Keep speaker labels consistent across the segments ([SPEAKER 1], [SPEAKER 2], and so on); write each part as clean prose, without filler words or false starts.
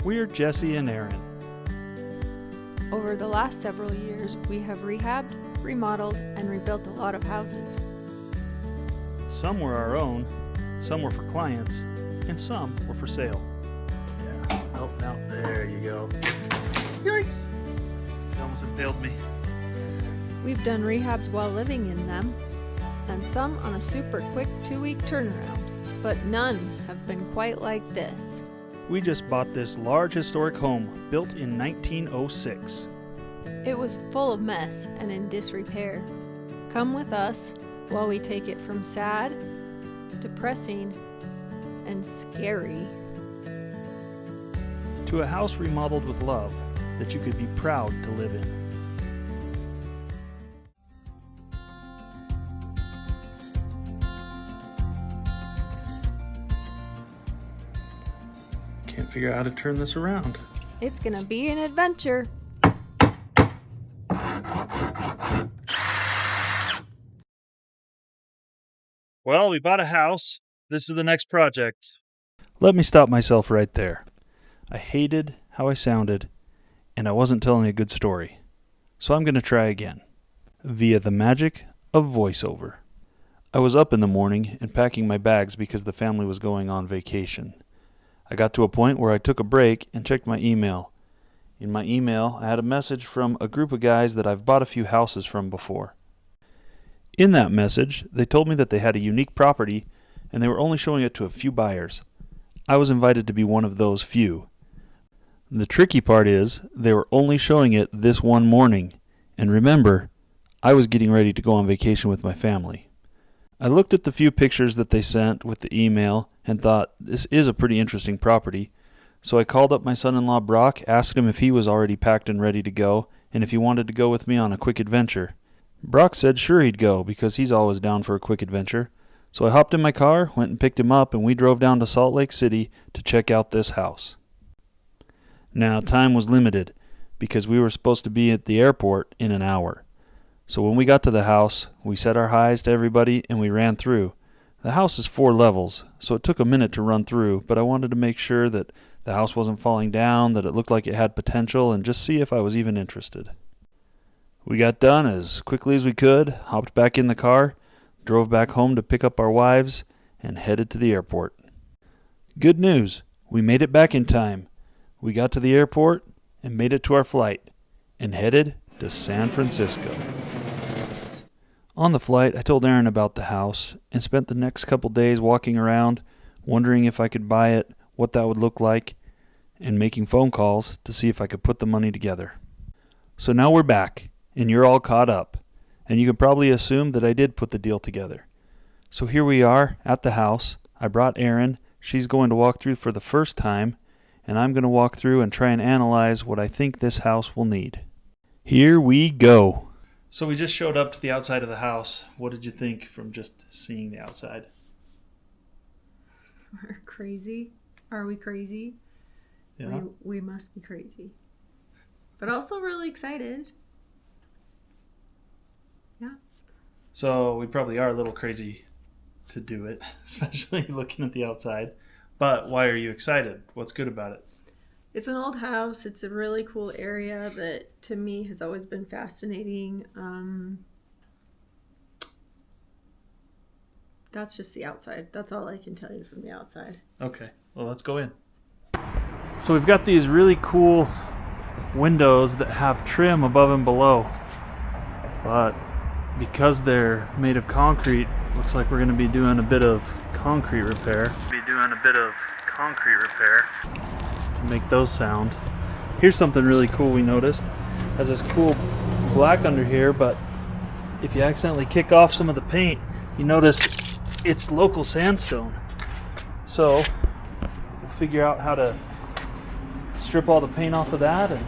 [SPEAKER 1] We're Jesse and Aaron.
[SPEAKER 2] Over the last several years, we have rehabbed, remodeled, and rebuilt a lot of houses.
[SPEAKER 1] Some were our own, some were for clients, and some were for sale. Yeah, oh, now there you go. Yikes! You almost impaled me.
[SPEAKER 2] We've done rehabs while living in them, and some on a super quick 2-week turnaround, but none have been quite like this.
[SPEAKER 1] We just bought this large historic home built in 1906.
[SPEAKER 2] It was full of mess and in disrepair. Come with us while we take it from sad, depressing, and scary
[SPEAKER 1] to a house remodeled with love that you could be proud to live in. Can't figure out how to turn this around.
[SPEAKER 2] It's gonna be an adventure.
[SPEAKER 1] Well, we bought a house. This is the next project. Let me stop myself right there. I hated how I sounded, and I wasn't telling a good story. So I'm going to try again, via the magic of voiceover. I was up in the morning and packing my bags because the family was going on vacation. I got to a point where I took a break and checked my email. In my email, I had a message from a group of guys that I've bought a few houses from before. In that message, they told me that they had a unique property and they were only showing it to a few buyers. I was invited to be one of those few. The tricky part is they were only showing it this one morning, and remember, I was getting ready to go on vacation with my family. I looked at the few pictures that they sent with the email and thought, this is a pretty interesting property, so I called up my son-in-law Brock, asked him if he was already packed and ready to go, and if he wanted to go with me on a quick adventure. Brock said sure he'd go, because he's always down for a quick adventure. So I hopped in my car, went and picked him up, and we drove down to Salt Lake City to check out this house. Now, time was limited, because we were supposed to be at the airport in an hour. So when we got to the house, we said our highs to everybody, and we ran through. The house is 4 levels, so it took a minute to run through, but I wanted to make sure that the house wasn't falling down, that it looked like it had potential, and just see if I was even interested. We got done as quickly as we could, hopped back in the car, drove back home to pick up our wives, and headed to the airport. Good news, we made it back in time. We got to the airport and made it to our flight, and headed to San Francisco. On the flight, I told Aaron about the house, and spent the next couple days walking around, wondering if I could buy it, what that would look like, and making phone calls to see if I could put the money together. So now we're back, and you're all caught up. And you can probably assume that I did put the deal together. So here we are at the house. I brought Erin. She's going to walk through for the first time, and I'm going to walk through and try and analyze what I think this house will need. Here we go. So we just showed up to the outside of the house. What did you think from just seeing the outside?
[SPEAKER 2] We're crazy. Are we crazy?
[SPEAKER 1] Yeah.
[SPEAKER 2] We must be crazy. But also really excited. Yeah.
[SPEAKER 1] So we probably are a little crazy to do it, especially looking at the outside. But why are you excited? What's good about it?
[SPEAKER 2] It's an old house. It's a really cool area that to me has always been fascinating. That's just the outside. That's all I can tell you from the outside.
[SPEAKER 1] Okay, well, let's go in. So we've got these really cool windows that have trim above and below. But because they're made of concrete, looks like we're going to be doing a bit of concrete repair. To make those sound. Here's something really cool we noticed. Has this cool black under here, but if you accidentally kick off some of the paint, you notice it's local sandstone. So we'll figure out how to strip all the paint off of that and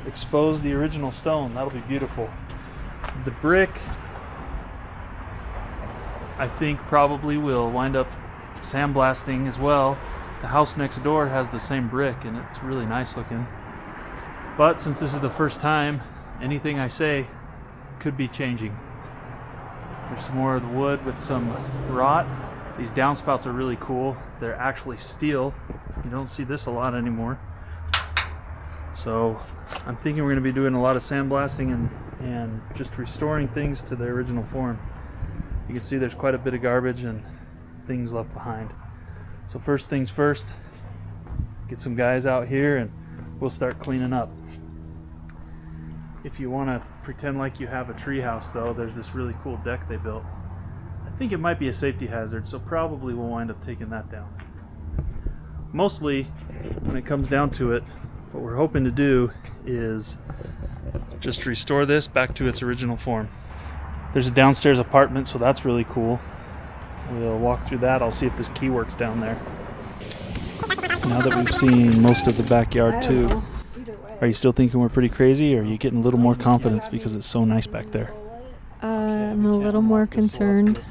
[SPEAKER 1] expose the original stone. That'll be beautiful. The brick, I think, probably will wind up sandblasting as well. The house next door has the same brick, and it's really nice looking. But since this is the first time, anything I say could be changing. There's some more of the wood with some rot. These downspouts are really cool. They're actually steel. You don't see this a lot anymore. So I'm thinking we're going to be doing a lot of sandblasting and just restoring things to their original form. You can see there's quite a bit of garbage and things left behind. So first things first, get some guys out here and we'll start cleaning up. If you want to pretend like you have a tree house though, there's this really cool deck they built. I think it might be a safety hazard, so probably we'll wind up taking that down. Mostly, when it comes down to it, what we're hoping to do is just restore this back to its original form. There's a downstairs apartment, so that's really cool. We'll walk through that. I'll see if this key works down there. Now that we've seen most of the backyard too, are you still thinking we're pretty crazy, or are you getting a little more confidence because it's so nice back there?
[SPEAKER 2] I'm a little more concerned.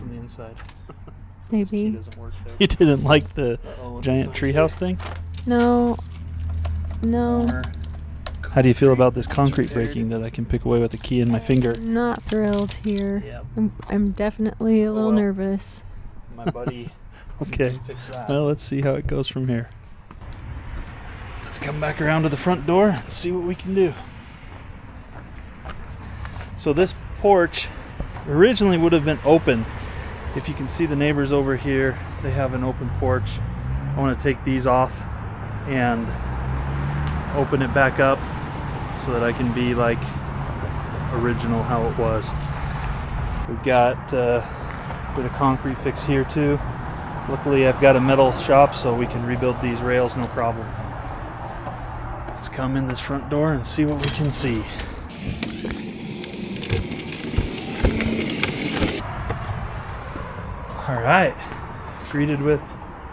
[SPEAKER 2] Maybe.
[SPEAKER 1] You didn't like the giant treehouse thing?
[SPEAKER 2] No.
[SPEAKER 1] How do you feel about this concrete breaking that I can pick away with a key in my finger?
[SPEAKER 2] Not thrilled here.
[SPEAKER 1] Yep.
[SPEAKER 2] I'm definitely a little nervous.
[SPEAKER 1] My buddy. Okay. Well, let's see how it goes from here. Let's come back around to the front door and see what we can do. So this porch originally would have been open. If you can see the neighbors over here, they have an open porch. I want to take these off and open it back up so that I can be like original how it was. We've got a bit of concrete fix here too. Luckily I've got a metal shop so we can rebuild these rails no problem. Let's come in this front door and see what we can see. Alright, greeted with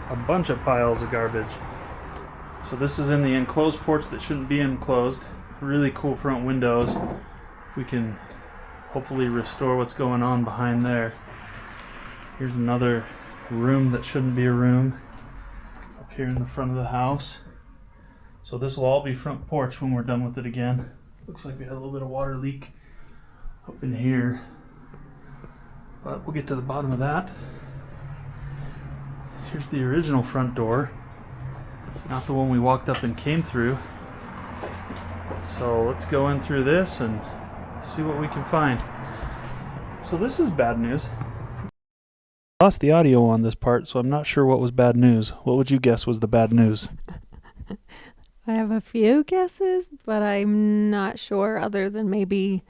[SPEAKER 1] a bunch of piles of garbage. So this is in the enclosed porch that shouldn't be enclosed. Really cool front windows. We can hopefully restore what's going on behind there. Here's another room that shouldn't be a room up here in the front of the house. So this will all be front porch when we're done with it again. Looks like we had a little bit of water leak up in here, but we'll get to the bottom of that. Here's the original front door, not the one we walked up and came through. So let's go in through this and see what we can find. So this is bad news. I lost the audio on this part, so I'm not sure what was bad news. What would you guess was the bad news?
[SPEAKER 2] I have a few guesses, but I'm not sure, other than maybe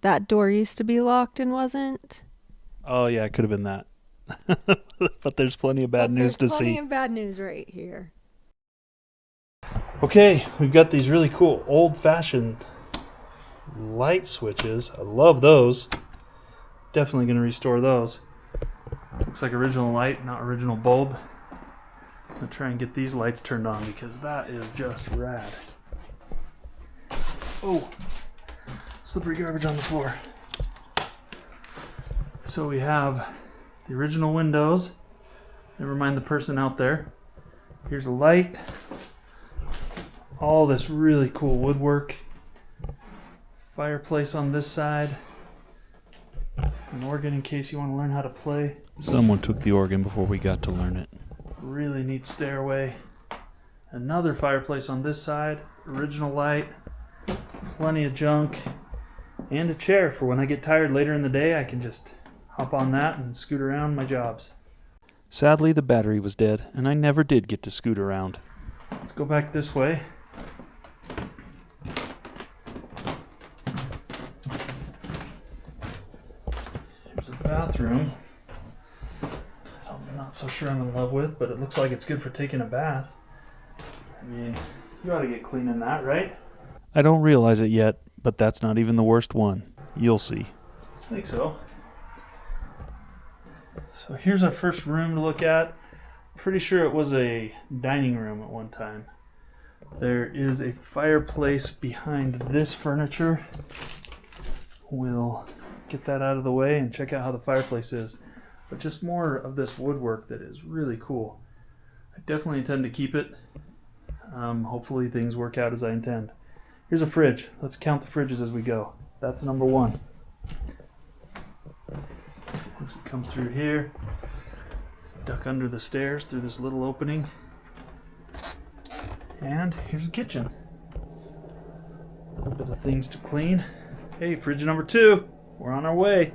[SPEAKER 2] that door used to be locked and wasn't.
[SPEAKER 1] Oh yeah, it could have been that. But there's plenty of bad news to see.
[SPEAKER 2] There's plenty of bad news right here.
[SPEAKER 1] Okay, we've got these really cool old-fashioned light switches. I love those. Definitely going to restore those. Looks like original light, not original bulb. I'm going to try and get these lights turned on because that is just rad. Oh, slippery garbage on the floor. So we have the original windows. Never mind the person out there. Here's a light. All this really cool woodwork. Fireplace on this side. An organ in case you want to learn how to play. Someone took the organ before we got to learn it. Really neat stairway. Another fireplace on this side. Original light. Plenty of junk. And a chair for when I get tired later in the day. I can just hop on that and scoot around my jobs. Sadly, the battery was dead, and I never did get to scoot around. Let's go back this way. Here's a bathroom. I'm not so sure I'm in love with, but it looks like it's good for taking a bath. I mean, you ought to get clean in that, right? I don't realize it yet, but that's not even the worst one. You'll see. I think so. So here's our first room to look at. Pretty sure it was a dining room at one time. There is a fireplace behind this furniture. We'll get that out of the way and check out how the fireplace is. But just more of this woodwork that is really cool. I definitely intend to keep it. Hopefully things work out as I intend. Here's a fridge. Let's count the fridges as we go. That's number one. As we come through here, duck under the stairs through this little opening. And here's the kitchen. little bit of things to clean. Hey, fridge number 2. We're on our way.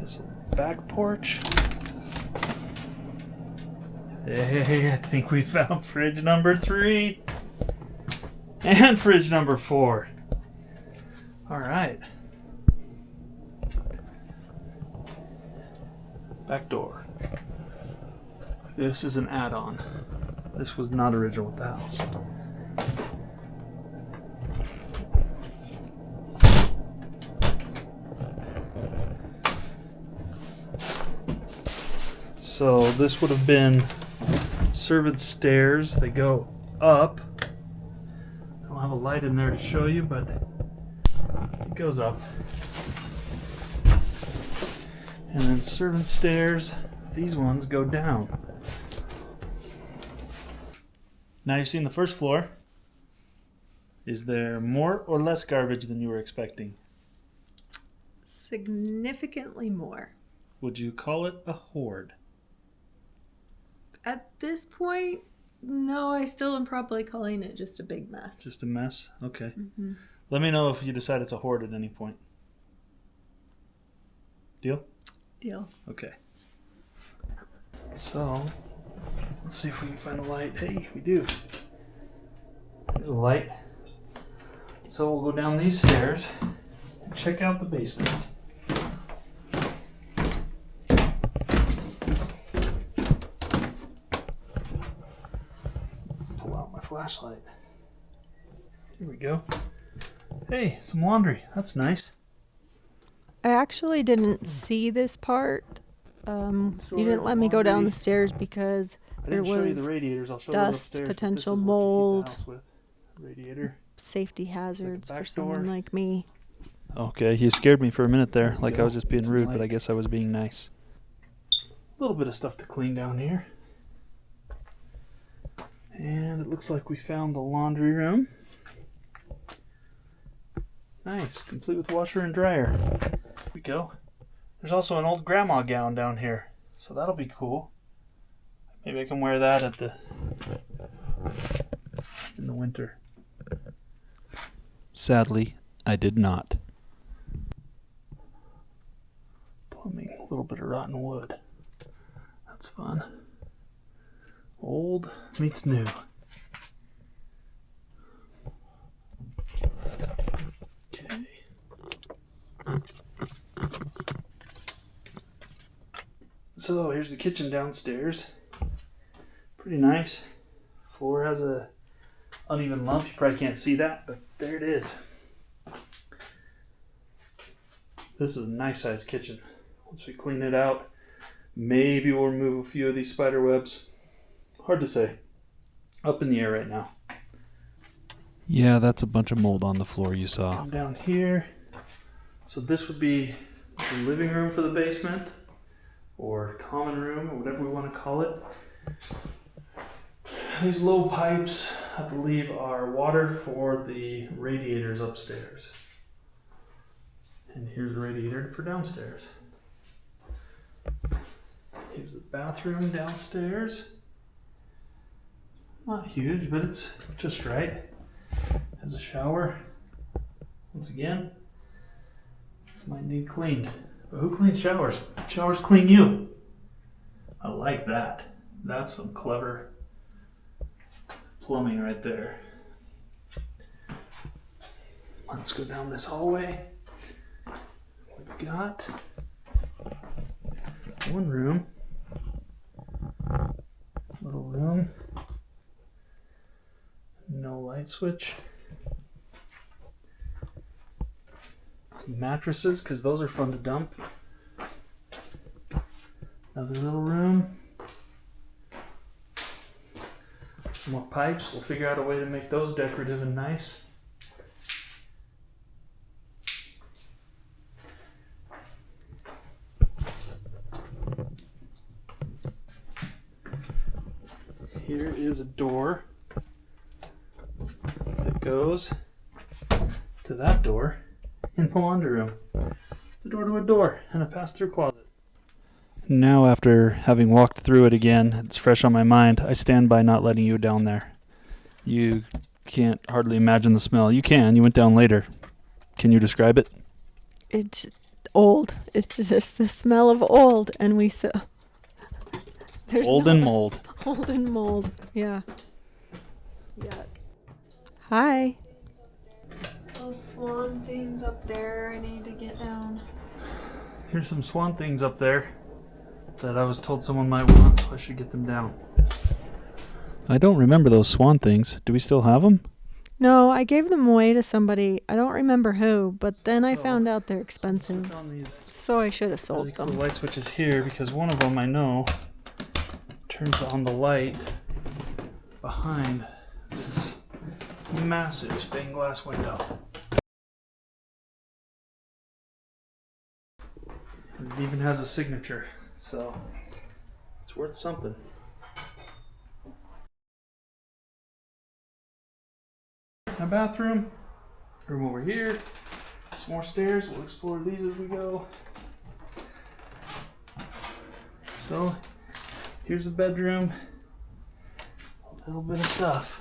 [SPEAKER 1] This back porch. Hey, I think we found fridge number 3. And fridge number 4. Alright. Back door. This is an add-on. This was not original with the house. So this would have been servant stairs. They go up. I don't have a light in there to show you, but it goes up. And then servant stairs, these ones go down. Now you've seen the first floor. Is there more or less garbage than you were expecting?
[SPEAKER 2] Significantly more.
[SPEAKER 1] Would you call it a hoard?
[SPEAKER 2] At this point, no, I still am probably calling it just a big mess.
[SPEAKER 1] Just a mess? Okay.
[SPEAKER 2] Mm-hmm.
[SPEAKER 1] Let me know if you decide it's a hoard at any point. Deal?
[SPEAKER 2] Deal.
[SPEAKER 1] Okay. So, let's see if we can find a light. Hey, we do. There's a light. So we'll go down these stairs and check out the basement. Pull out my flashlight. Here we go. Hey, some laundry. That's nice.
[SPEAKER 2] I actually didn't see this part. You didn't let me go down the stairs because there
[SPEAKER 1] show you
[SPEAKER 2] was
[SPEAKER 1] the radiators. I'll show
[SPEAKER 2] dust,
[SPEAKER 1] those upstairs, but
[SPEAKER 2] potential
[SPEAKER 1] this is what you heat
[SPEAKER 2] mold.
[SPEAKER 1] the house with. Radiator.
[SPEAKER 2] Safety hazards
[SPEAKER 1] back
[SPEAKER 2] for someone
[SPEAKER 1] door.
[SPEAKER 2] like me.
[SPEAKER 1] Okay, you scared me for a minute there, like I was just being
[SPEAKER 3] Some
[SPEAKER 1] rude,
[SPEAKER 3] light.
[SPEAKER 1] but I guess I was being nice. A little bit of stuff to clean down here. And it looks like we found the laundry room. Nice, complete with washer and dryer. Here we go. There's also an old grandma gown down here, so that'll be cool. Maybe I can wear that in the winter.
[SPEAKER 3] Sadly, I did not.
[SPEAKER 1] Plumbing, a little bit of rotten wood. That's fun. Old meets new. Okay. So here's the kitchen downstairs. Pretty nice. Floor has a uneven lump. You probably can't see that, but there it is. This is a nice sized kitchen. Once we clean it out, maybe we'll remove a few of these spider webs. Hard to say. Up in the air right now.
[SPEAKER 3] Yeah, that's a bunch of mold on the floor you saw.
[SPEAKER 1] Come down here. So this would be the living room for the basement, or common room, or whatever we want to call it. These low pipes, I believe, are water for the radiators upstairs. And here's the radiator for downstairs. Here's the bathroom downstairs. Not huge, but it's just right. Has a shower. Once again, might need cleaned. But who cleans showers? Showers clean you. I like that. That's some clever plumbing right there. Let's go down this hallway. We've got one room. Little room. No light switch. Some mattresses, because those are fun to dump. Another little room. Some more pipes. We'll figure out a way to make those decorative and nice. Here is a door that goes to that door in the laundry room. It's a door to a door and a pass-through closet.
[SPEAKER 3] Now, after having walked through it again, it's fresh on my mind. I stand by not letting you down there. You can't hardly imagine the smell. You can. You went down later. Can you describe it?
[SPEAKER 2] It's old. It's just the smell of old, and we so there's
[SPEAKER 3] Old
[SPEAKER 2] no
[SPEAKER 3] and mold.
[SPEAKER 2] old and mold. Yeah. Yeah. Hi. Those swan things up there. I need to get down.
[SPEAKER 1] Here's some swan things up there that I was told someone might want, so I should get them down.
[SPEAKER 3] I don't remember those swan things. Do we still have them?
[SPEAKER 2] No, I gave them away to somebody. I don't remember who, but then I
[SPEAKER 1] Oh.
[SPEAKER 2] found out they're expensive.
[SPEAKER 1] On these
[SPEAKER 2] So I should have
[SPEAKER 1] really
[SPEAKER 2] sold
[SPEAKER 1] cool
[SPEAKER 2] them.
[SPEAKER 1] light switches here, because one of them I know turns on the light behind this massive stained glass window. And it even has a signature, so it's worth something. My bathroom, room over here, some more stairs. We'll explore these as we go. So here's the bedroom. A little bit of stuff.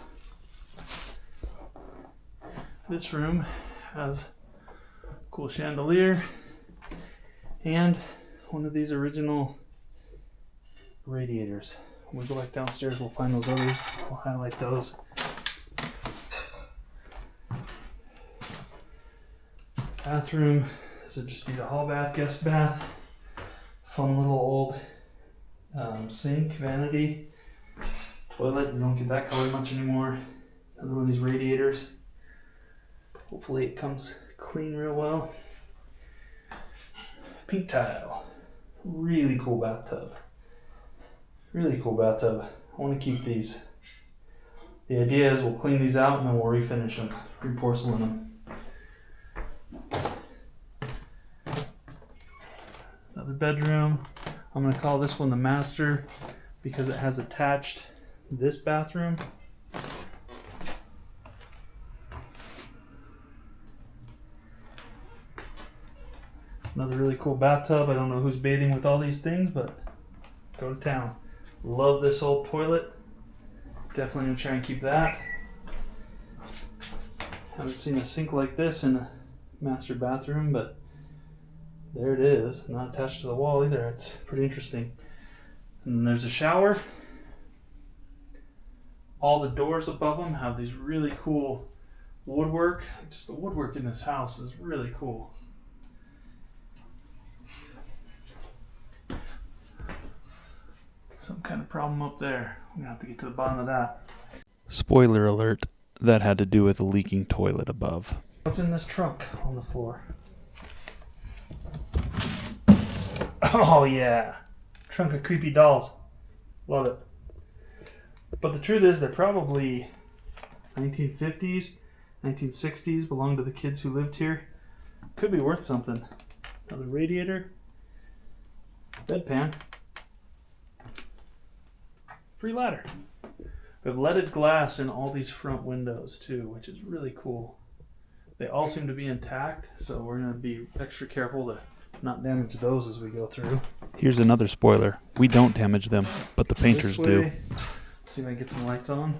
[SPEAKER 1] This room has a cool chandelier and one of these original radiators. When we go back downstairs, we'll find those others. We'll highlight those. Bathroom. This would just be the hall bath, guest bath. Fun little old sink, vanity, toilet. You don't get that color much anymore. Another one of these radiators. Hopefully it comes clean real well. Pink tile. Really cool bathtub. Really cool bathtub. I want to keep these. The idea is we'll clean these out and then we'll refinish them, reporcelain them. Another bedroom. I'm going to call this one the master because it has attached this bathroom. Another really cool bathtub. I don't know who's bathing with all these things, but go to town. Love this old toilet. Definitely going to try and keep that. Haven't seen a sink like this in a master bathroom, but there it is. Not attached to the wall either. It's pretty interesting. And then there's a shower. All the doors above them have these really cool woodwork. Just the woodwork in this house is really cool. Some kind of problem up there. We're gonna have to get to the bottom of that.
[SPEAKER 3] Spoiler alert. That had to do with a leaking toilet above.
[SPEAKER 1] What's in this trunk on the floor? Oh yeah, trunk of creepy dolls. Love it. But the truth is they're probably 1950s, 1960s, belong to the kids who lived here. Could be worth something. Another radiator, bedpan, free ladder. We have leaded glass in all these front windows too, which is really cool. They all seem to be intact, so we're going to be extra careful to not damage those as we go through.
[SPEAKER 3] Here's another spoiler. We don't damage them, but the painters
[SPEAKER 1] This
[SPEAKER 3] do.
[SPEAKER 1] way. See if I can get some lights on.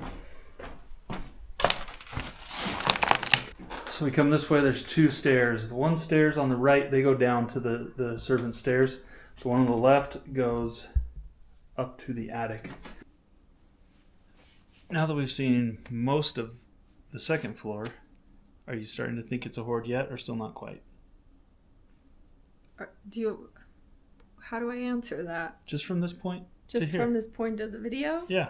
[SPEAKER 1] So we come this way, there's two stairs. The one stairs on the right, they go down to the servant stairs. The one on the left goes up to the attic. Now that we've seen most of the second floor, are you starting to think it's a hoard yet or still not quite?
[SPEAKER 2] How do I answer that?
[SPEAKER 1] Just from this point
[SPEAKER 2] Just
[SPEAKER 1] to here?
[SPEAKER 2] from this point of the video?
[SPEAKER 1] Yeah,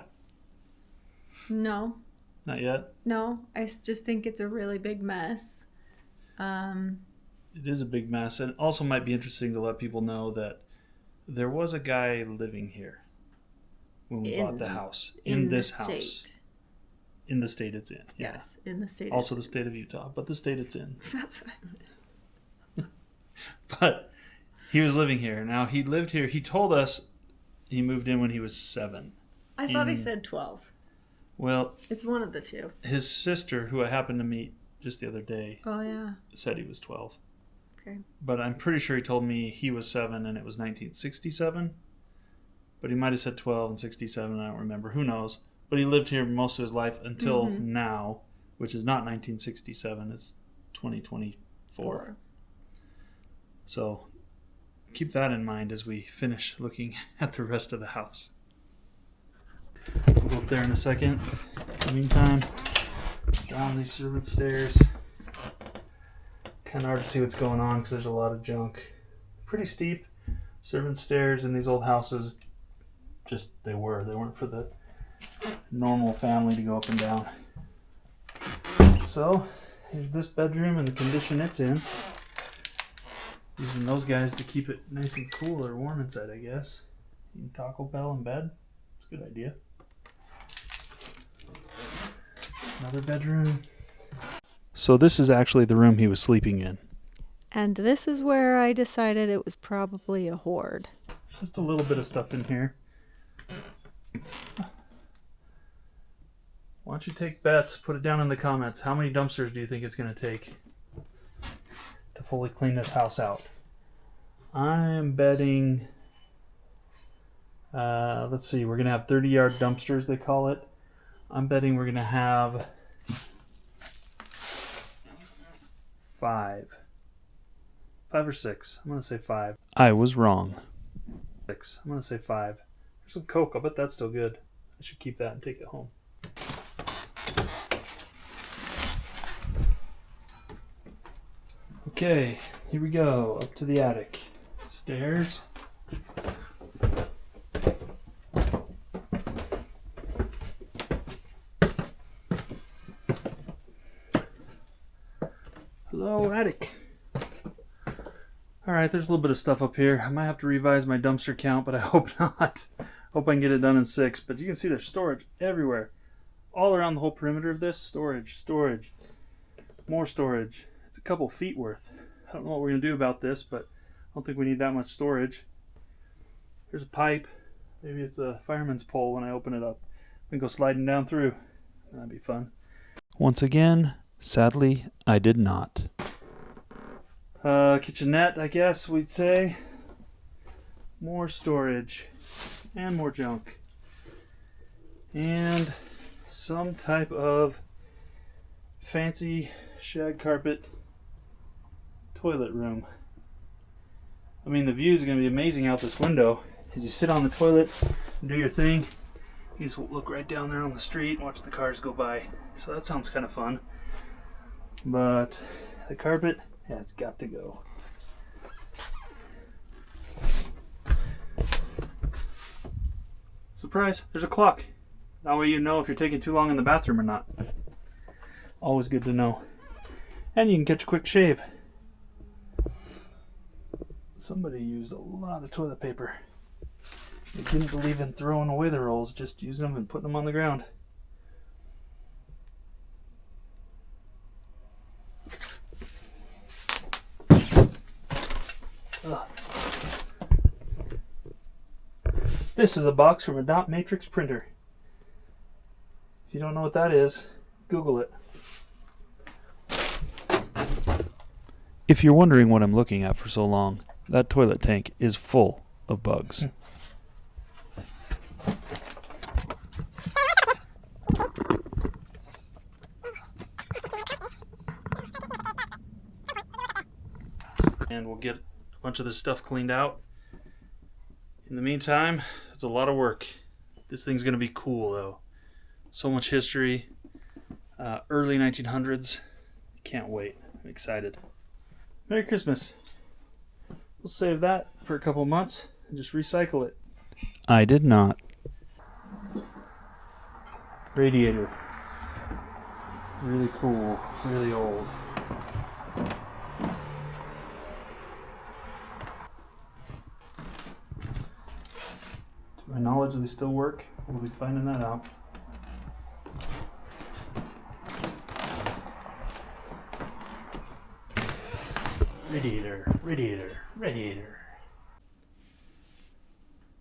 [SPEAKER 2] No.
[SPEAKER 1] not yet.
[SPEAKER 2] No. Just think it's a really big mess.
[SPEAKER 1] It is a big mess, and also might be interesting to let people know that there was a guy living here when we bought the house. In this house.
[SPEAKER 2] State.
[SPEAKER 1] In the state it's in. Yeah.
[SPEAKER 2] Yes, in the state.
[SPEAKER 1] Also the state of Utah, but the state it's in.
[SPEAKER 2] That's what I meant.
[SPEAKER 1] But he was living here. Now, he lived here. He told us he moved in when he was 7.
[SPEAKER 2] I thought he said 12.
[SPEAKER 1] Well,
[SPEAKER 2] It's one of the two.
[SPEAKER 1] his sister, who I happened to meet just the other day,
[SPEAKER 2] Oh, yeah.
[SPEAKER 1] said he was 12.
[SPEAKER 2] Okay.
[SPEAKER 1] But I'm pretty sure he told me he was 7 and it was 1967. But he might have said 12 and 67. I don't remember. Who knows? But he lived here most of his life until now, which is not 1967. It's 2024. So keep that in mind as we finish looking at the rest of the house. We'll go up there in a second. In the meantime, down these servant stairs. Kind of hard to see what's going on because there's a lot of junk. Pretty steep servant stairs in these old houses. They weren't for the normal family to go up and down. So here's this bedroom and the condition it's in. Using those guys to keep it nice and cool or warm inside, I guess. Eating Taco Bell in bed. It's a good idea. Another bedroom. So this is actually the room he was sleeping in.
[SPEAKER 2] And this is where I decided it was probably a hoard.
[SPEAKER 1] Just a little bit of stuff in here. Why don't you take bets? Put it down in the comments. How many dumpsters do you think it's going to take to fully clean this house out? I'm betting, let's see, we're going to have 30-yard dumpsters, they call it. I'm betting we're going to have 5 or 6. I'm going to say 5.
[SPEAKER 3] I was wrong.
[SPEAKER 1] 6. I'm going to say 5. There's some Coke. I'll bet that's still good. I should keep that and take it home. Okay, here we go. Up to the attic. Stairs. Hello, attic. Alright, there's a little bit of stuff up here. I might have to revise my dumpster count, but I hope not. Hope I can get it done in 6. But you can see there's storage everywhere. All around the whole perimeter of this. Storage. More storage. It's a couple feet worth. I don't know what we're going to do about this, but I don't think we need that much storage. There's a pipe. Maybe it's a fireman's pole when I open it up. We can go sliding down through. That'd be fun.
[SPEAKER 3] Once again, sadly, I did not.
[SPEAKER 1] Kitchenette, I guess we'd say. More storage. And more junk. And some type of fancy shag carpet toilet room. I mean, the view is going to be amazing out this window. As you sit on the toilet and do your thing, you just look right down there on the street and watch the cars go by. So that sounds kind of fun. But the carpet has got to go. Surprise, there's a clock. That way you know if you're taking too long in the bathroom or not. Always good to know. And you can catch a quick shave. Somebody used a lot of toilet paper. They didn't believe in throwing away the rolls, just use them and putting them on the ground. Ugh. This is a box from a dot matrix printer. If you don't know what that is, Google it.
[SPEAKER 3] If you're wondering what I'm looking at for so long, that toilet tank is full of bugs.
[SPEAKER 1] And we'll get a bunch of this stuff cleaned out. In the meantime, it's a lot of work. This thing's going to be cool, though. So much history. Early 1900s. Can't wait. I'm excited. Merry Christmas. We'll save that for a couple months and just recycle it.
[SPEAKER 3] I did not.
[SPEAKER 1] Radiator. Really cool. Really old. To my knowledge, they still work. We'll be finding that out. Radiator.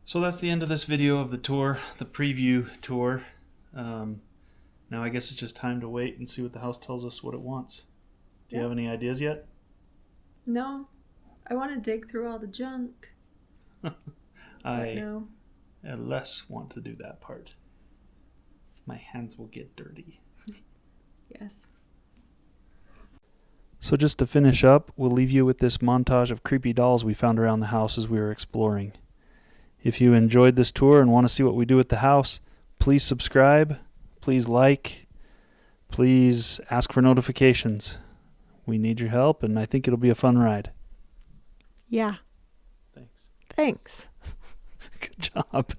[SPEAKER 1] So that's the end of this video of the tour, the preview tour. Now I guess it's just time to wait and see what the house tells us what it wants. Do you have any ideas yet?
[SPEAKER 2] No, I want to dig through all the junk.
[SPEAKER 1] I
[SPEAKER 2] No.
[SPEAKER 1] less want to do that part. My hands will get dirty.
[SPEAKER 4] Yes.
[SPEAKER 3] So just to finish up, we'll leave you with this montage of creepy dolls we found around the house as we were exploring. If you enjoyed this tour and want to see what we do at the house, please subscribe, please like, please ask for notifications. We need your help, and I think it'll be a fun ride.
[SPEAKER 2] Yeah.
[SPEAKER 3] Thanks.
[SPEAKER 2] Thanks.
[SPEAKER 3] Good job.